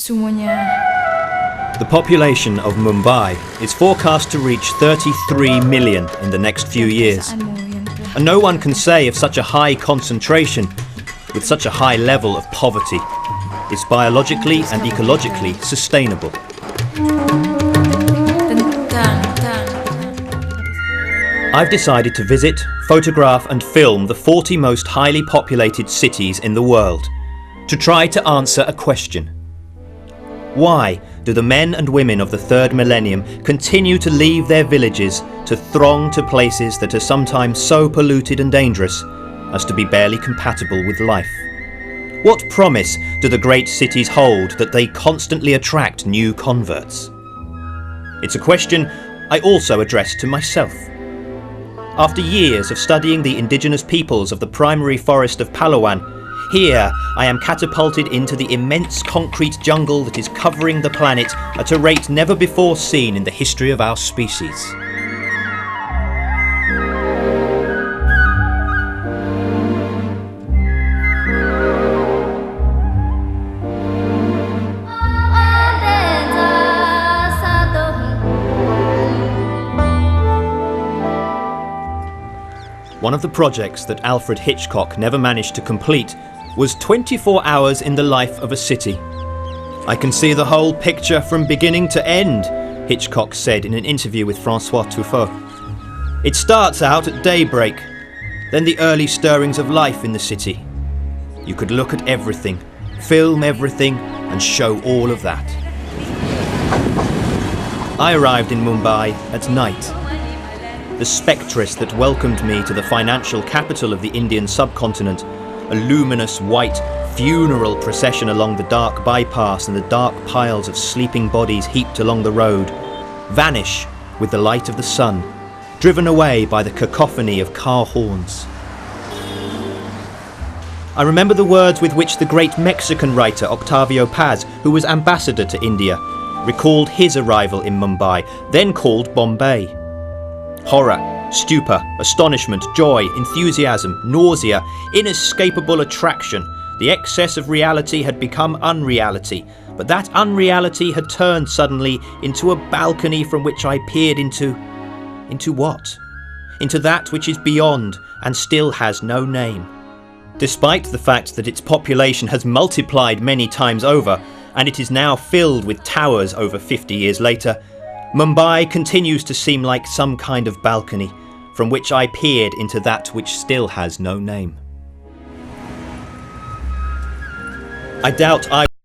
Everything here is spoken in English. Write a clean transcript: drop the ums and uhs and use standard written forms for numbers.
Semuanya. The population of Mumbai is forecast to reach 33 million in the next few years. And no one can say if such a high concentration, with such a high level of poverty, is biologically and ecologically sustainable. I've decided to visit, photograph and film the 40 most highly populated cities in the world, to try to answer a question. Why do the men and women of the third millennium continue to leave their villages to throng to places that are sometimes so polluted and dangerous as to be barely compatible with life? What promise do the great cities hold that they constantly attract new converts? It's a question I also address to myself. After years of studying the indigenous peoples of the primary forest of Palawan, here I am catapulted into the immense concrete jungle that is covering the planet at a rate never before seen in the history of our species. One of the projects that Alfred Hitchcock never managed to complete was 24 hours in the life of a city. I can see the whole picture from beginning to end, Hitchcock said in an interview with François Truffaut. It starts out at daybreak, then the early stirrings of life in the city. You could look at everything, film everything, and show all of that. I arrived in Mumbai at night. The spectress that welcomed me to the financial capital of the Indian subcontinent, a luminous white funeral procession along the dark bypass and the dark piles of sleeping bodies heaped along the road, vanish with the light of the sun, driven away by the cacophony of car horns. I remember the words with which the great Mexican writer Octavio Paz, who was ambassador to India, recalled his arrival in Mumbai, then called Bombay. Horror, stupor, astonishment, joy, enthusiasm, nausea, inescapable attraction. The excess of reality had become unreality, but that unreality had turned suddenly into a balcony from which I peered into what? Into that which is beyond and still has no name. Despite the fact that its population has multiplied many times over, and it is now filled with towers over 50 years later, Mumbai continues to seem like some kind of balcony from which I peered into that which still has no name. I doubt I